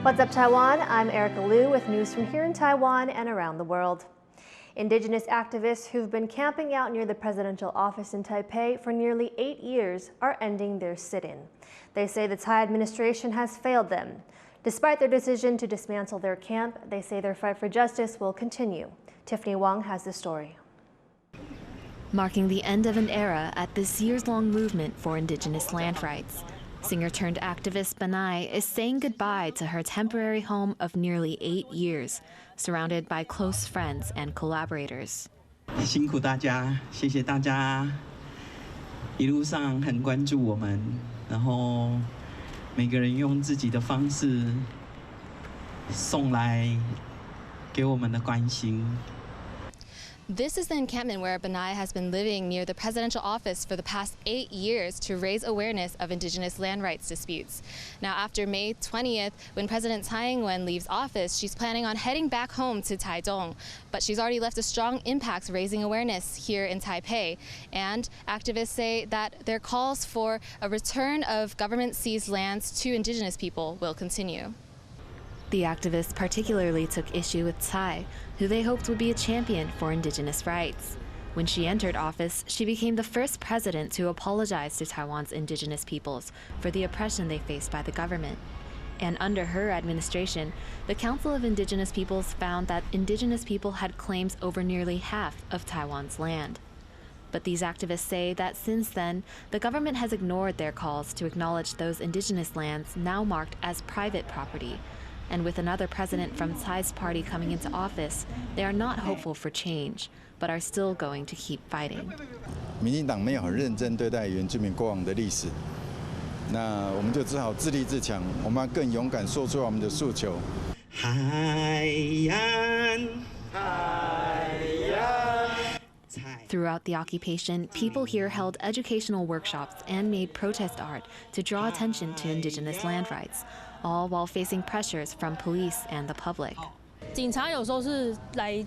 What's up, Taiwan? I'm Erika Liu with news from here in Taiwan and around the world. Indigenous activists who've been camping out near the presidential office in Taipei for nearly 8 years are ending their sit-in. They say the Tsai administration has failed them. Despite their decision to dismantle their camp, they say their fight for justice will continue. Tiffany Wong has the story. Marking the end of an era at this years-long movement for Indigenous land rights, singer-turned-activist Banai is saying goodbye to her temporary home of nearly 8 years, surrounded by close friends and collaborators. 辛苦大家，谢谢大家，一路上很关注我们，然后每个人用自己的方式送来给我们的关心。 This is the encampment where Banai has been living near the presidential office for the past 8 years to raise awareness of Indigenous land rights disputes. Now, after May 20th, when President Tsai leaves office, she's planning on heading back home to Taichung. But she's already left a strong impact raising awareness here in Taipei. And activists say that their calls for a return of government-seized lands to Indigenous people will continue. The activists particularly took issue with Tsai, who they hoped would be a champion for Indigenous rights. When she entered office, she became the first president to apologize to Taiwan's Indigenous peoples for the oppression they faced by the government. And under her administration, the Council of Indigenous Peoples found that Indigenous people had claims over nearly half of Taiwan's land. But these activists say that since then, the government has ignored their calls to acknowledge those Indigenous lands now marked as private property. And with another president from Tsai's party coming into office, they are not hopeful for change, but are still going to keep fighting. 民进党没有很认真对待原住民过往的历史，那我们就只好自立自强，我们要更勇敢说出我们的诉求。海岸，海岸。 Throughout the occupation, people here held educational workshops and made protest art to draw attention to Indigenous land rights, all while facing pressures from police and the public. 警察有时候是来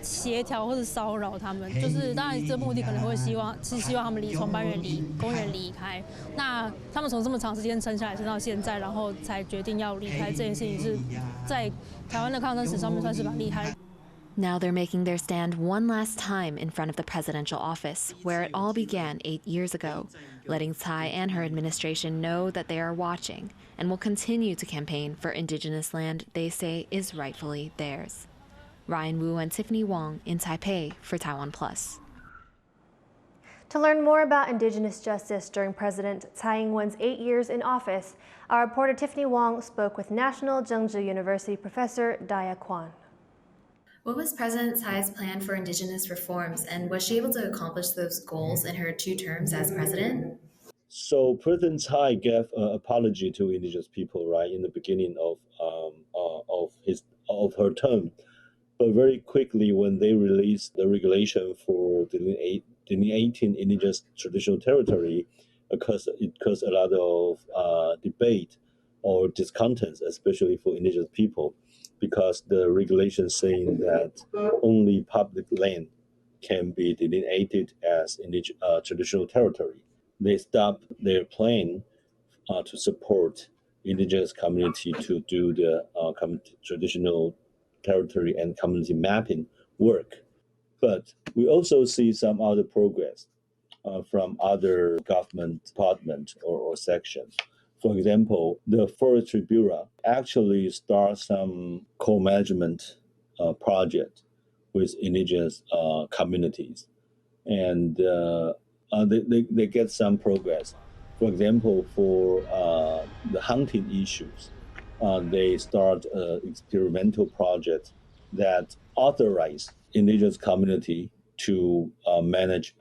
协调或是骚扰他们，就是当然这目的可能会希望他们从班园公园离开。那他们从这么长时间撑下来，撑到现在，然后才决定要离开，这件事情是在台湾的抗争史上面算是蛮厉害的。 Now they're making their stand one last time in front of the presidential office, where it all began 8 years ago, letting Tsai and her administration know that they are watching and will continue to campaign for Indigenous land they say is rightfully theirs. Ryan Wu and Tiffany Wong in Taipei for TaiwanPlus. To learn more about Indigenous justice during President Tsai Ing-wen's 8 years in office, our reporter Tiffany Wong spoke with National Zhengzhi University professor Daya Kwan. What was President Tsai's plan for Indigenous reforms, and was she able to accomplish those goals in her 2 terms as president? So President Tsai gave an apology to Indigenous people right in the beginning of her term, but very quickly when they released the regulation for delineating Indigenous traditional territory, it caused a lot of debate or discontents, especially for Indigenous people, because the regulation saying that only public land can be delineated as traditional territory. They stopped their plan to support Indigenous community to do the traditional territory and community mapping work. But we also see some other progress from other government departments or sections. For example, the Forestry Bureau actually starts some co-management project with Indigenous communities, and they get some progress. For example, for the hunting issues, they start an experimental project that authorize Indigenous community to manage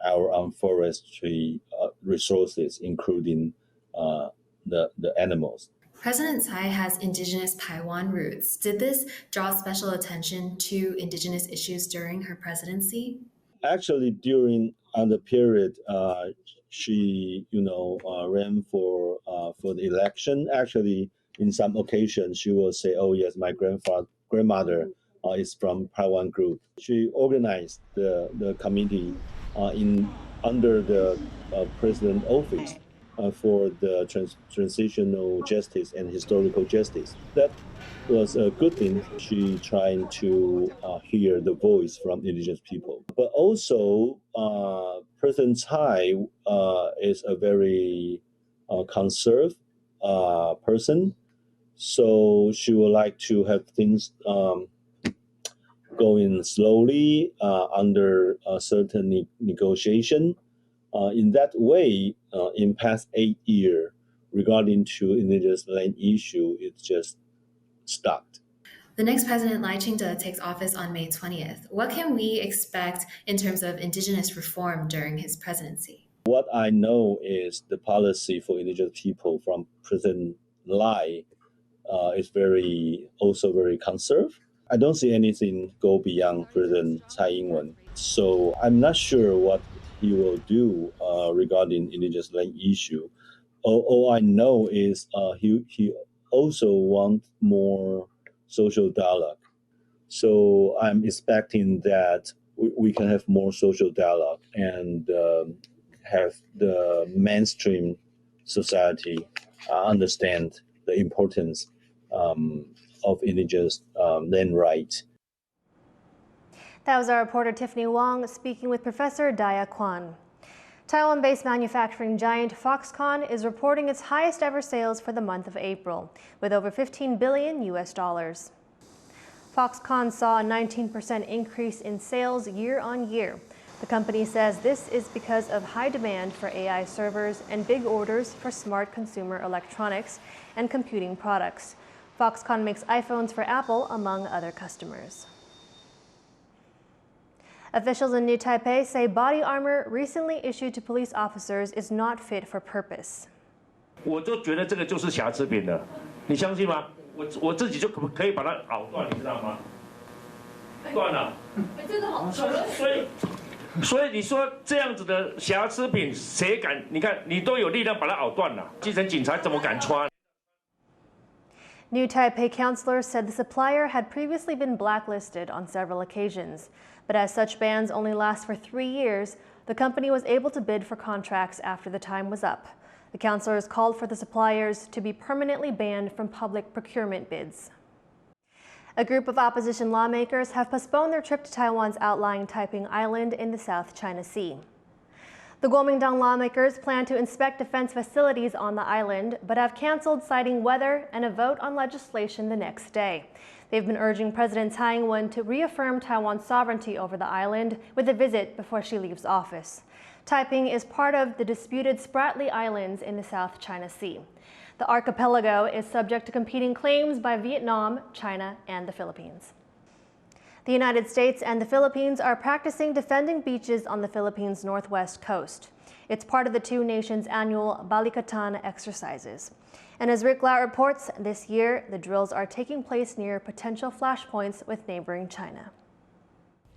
our own forestry resources, including the animals. President Tsai has Indigenous Taiwan roots. Did this draw special attention to Indigenous issues during her presidency? Actually, during the period she ran for the election, actually in some occasions she will say, "Oh yes, my grandmother is from Taiwan group." She organized the committee under the president office. for the transitional justice and historical justice. That was a good thing. She trying to hear the voice from indigenous people. But also, President Tsai is a very conservative person. So she would like to have things going slowly under a certain negotiation. In that way, in past 8 years, regarding to indigenous land issue, it's just stopped. The next president, Taiping, takes office on May 20th. What can we expect in terms of indigenous reform during his presidency? What I know is the policy for indigenous people from President Lai is also very conservative. I don't see anything go beyond President Tsai Ing-wen. So I'm not sure what he will do regarding indigenous land issue. All I know is he also wants more social dialogue. So I'm expecting that we can have more social dialogue and have the mainstream society understand the importance of indigenous land rights. That was our reporter Tiffany Wong speaking with Professor Daya Kwan. Taiwan-based manufacturing giant Foxconn is reporting its highest ever sales for the month of April, with over $15 billion. Foxconn saw a 19% increase in sales year on year. The company says this is because of high demand for AI servers and big orders for smart consumer electronics and computing products. Foxconn makes iPhones for Apple, among other customers. Officials in New Taipei say body armor recently issued to police officers is not fit for purpose. 我就觉得这个就是瑕疵品了，你相信吗？我自己就可以把它咬断，你知道吗？断了。这个好重。所以你说这样子的瑕疵品，谁敢？你看你都有力量把它咬断了，基层警察怎么敢穿？ New Taipei councilors said the supplier had previously been blacklisted on several occasions. But as such bans only last for 3 years, the company was able to bid for contracts after the time was up. The councilors called for the suppliers to be permanently banned from public procurement bids. A group of opposition lawmakers have postponed their trip to Taiwan's outlying Taiping Island in the South China Sea. The Kuomintang lawmakers plan to inspect defense facilities on the island, but have canceled, citing weather and a vote on legislation the next day. They've been urging President Tsai Ing-wen to reaffirm Taiwan's sovereignty over the island with a visit before she leaves office. Taiping is part of the disputed Spratly Islands in the South China Sea. The archipelago is subject to competing claims by Vietnam, China, and the Philippines. The United States and the Philippines are practicing defending beaches on the Philippines' northwest coast. It's part of the two nations' annual Balikatan exercises. And as Rick Lau reports, this year, the drills are taking place near potential flashpoints with neighboring China.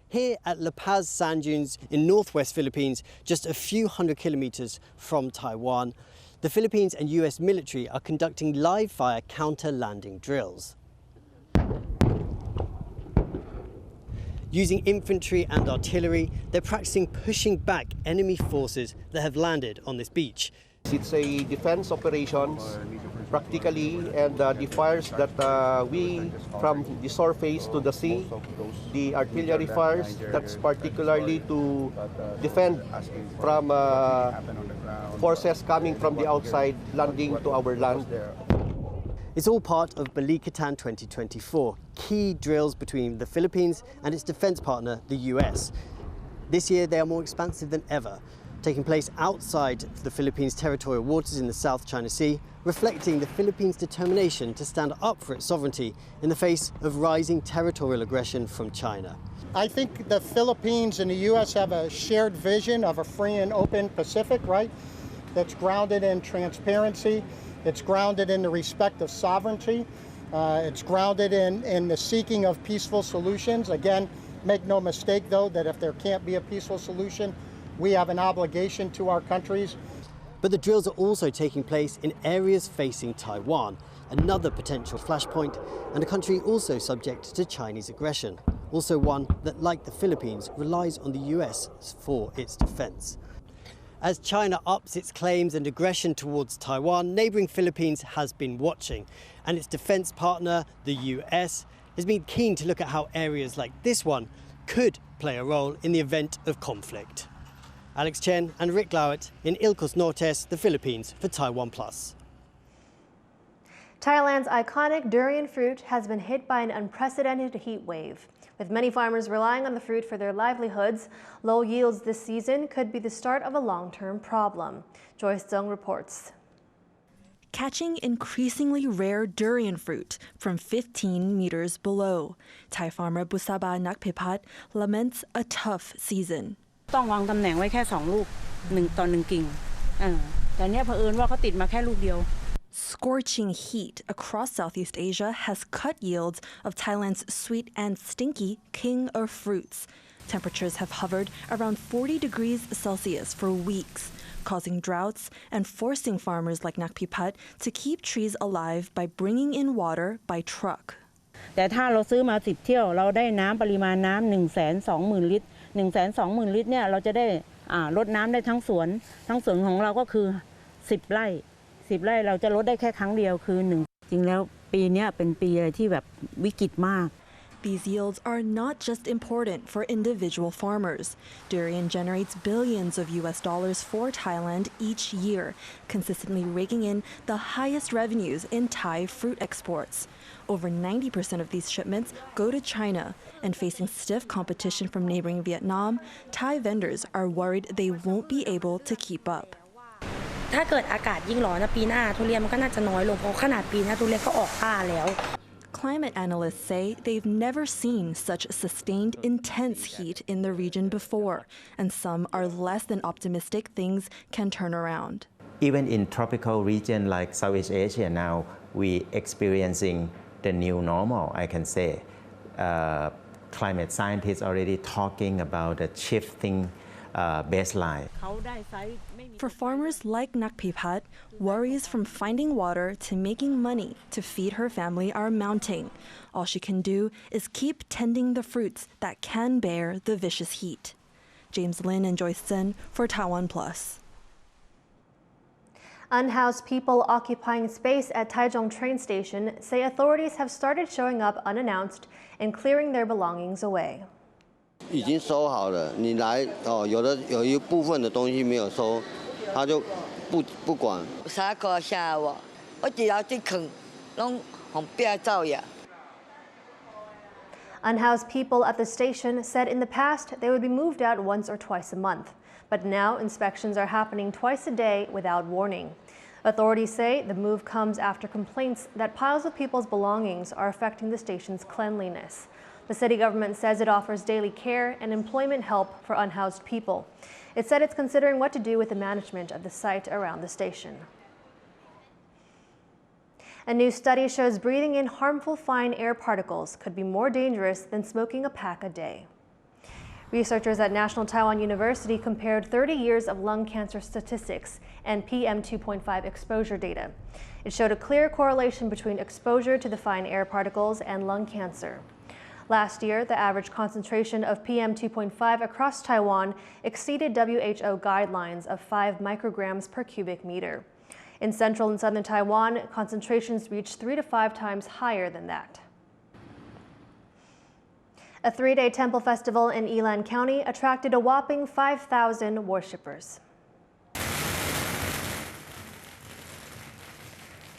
Here at La Paz Sand Dunes in northwest Philippines, just a few hundred kilometers from Taiwan, the Philippines and US military are conducting live-fire counter-landing drills. Using infantry and artillery, they're practicing pushing back enemy forces that have landed on this beach. It's a defense operation, practically, and the fires that we, from the surface to the sea, the artillery fires, that's particularly to defend from forces coming from the outside landing to our land. It's all part of Balikatan 2024, key drills between the Philippines and its defense partner, the US. This year, they are more expansive than ever, taking place outside the Philippines' territorial waters in the South China Sea, reflecting the Philippines' determination to stand up for its sovereignty in the face of rising territorial aggression from China. I think the Philippines and the U.S. have a shared vision of a free and open Pacific, right? That's grounded in transparency. It's grounded in the respect of sovereignty. It's grounded in the seeking of peaceful solutions. Again, make no mistake, though, that if there can't be a peaceful solution, we have an obligation to our countries. But the drills are also taking place in areas facing Taiwan, another potential flashpoint, and a country also subject to Chinese aggression, also one that, like the Philippines, relies on the US for its defense. As China ups its claims and aggression towards Taiwan, neighbouring Philippines has been watching, and its defence partner, the US, has been keen to look at how areas like this one could play a role in the event of conflict. Alex Chen and Rick Glauert in Ilocos Norte, the Philippines, for TaiwanPlus. Thailand's iconic durian fruit has been hit by an unprecedented heat wave. With many farmers relying on the fruit for their livelihoods, low yields this season could be the start of a long-term problem. Joyce Zheng reports. Catching increasingly rare durian fruit from 15 meters below, Thai farmer Busaba Nakpipat laments a tough season. ต้องวางตำแหน่งไว้แค่2 ลูก1 ต่อ 1 กิ่งแต่เนี่ยเผอิญว่าเขาติดมาแค่ลูกเดียว Scorching heat across Southeast Asia has cut yields of Thailand's sweet and stinky king of fruits. Temperatures have hovered around 40 degrees Celsius for weeks, causing droughts and forcing farmers like Nakpipat to keep trees alive by bringing in water by truck. แต่ถ้าเราซื้อมา10 เที่ยวเราได้น้ำปริมาณน้ำ 120,000 ลิตร 120,000 ลิตรเนี่ยเราจะได้รดน้ำได้ทั้งสวนของเราก็คือ10 ไร่เราจะลดได้แค่ครั้งเดียวคือ1จริงแล้วปีนี้เป็นปีที่แบบวิกฤตมาก These yields are not just important for individual farmers. Durian generates billions of US dollars for Thailand each year, consistently raking in the highest revenues in Thai fruit exports. Over 90% of these shipments go to China, and facing stiff competition from neighboring Vietnam, Thai vendors are worried they won't be able to keep up. ถ้าเกิดอากาศยิ่งร้อนปีหน้าทุเรียนมันก็น่าจะน้อยลงเพราะขนาดปีนี้ทุเรียนก็ออกป้าแล้ว Climate analysts say they've never seen such sustained intense heat in the region before, and some are less than optimistic things can turn around. Even in tropical region like Southeast Asia now, we experiencing the new normal, I can say. Climate scientists already talking about the shifting baseline. For farmers like Nakpipat, worries from finding water to making money to feed her family are mounting. All she can do is keep tending the fruits that can bear the vicious heat. James Lin and Joyce Sen for TaiwanPlus. Unhoused people occupying space at Taichung train station say authorities have started showing up unannounced and clearing their belongings away. 已经收好了，你来有一部分的东西没有收，他就不管。啥个下我只要去啃，拢红边走呀。 Unhoused people at the station said in the past they would be moved out once or twice a month, but now inspections are happening twice a day without warning. Authorities say the move comes after complaints that piles of people's belongings are affecting the station's cleanliness. The city government says it offers daily care and employment help for unhoused people. It said it's considering what to do with the management of the site around the station. A new study shows breathing in harmful fine air particles could be more dangerous than smoking a pack a day. Researchers at National Taiwan University compared 30 years of lung cancer statistics and PM2.5 exposure data. It showed a clear correlation between exposure to the fine air particles and lung cancer. Last year, the average concentration of PM2.5 across Taiwan exceeded WHO guidelines of 5 micrograms per cubic meter. In central and southern Taiwan, concentrations reached 3 to 5 times higher than that. A 3-day temple festival in Yilan County attracted a whopping 5,000 worshippers.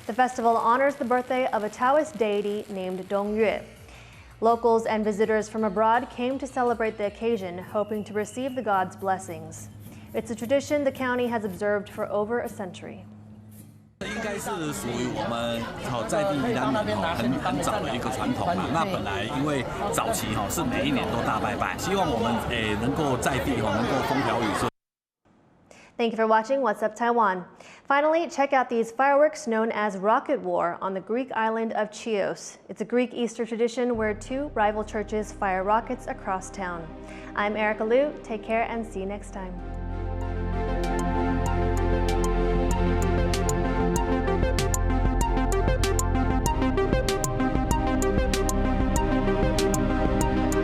The festival honors the birthday of a Taoist deity named Dongyue. Locals and visitors from abroad came to celebrate the occasion, hoping to receive the god's blessings. It's a tradition the county has observed for over a century. 应该是属于我们在地宜兰很早的一个传统嘛。那本来因为早期是每一年都大拜拜，希望我们能够在地能够风调雨顺。 Thank you for watching What's Up Taiwan. Finally, check out these fireworks known as Rocket War on the Greek island of Chios. It's a Greek Easter tradition where 2 rival churches fire rockets across town. I'm Erika Liu. Take care and see you next time.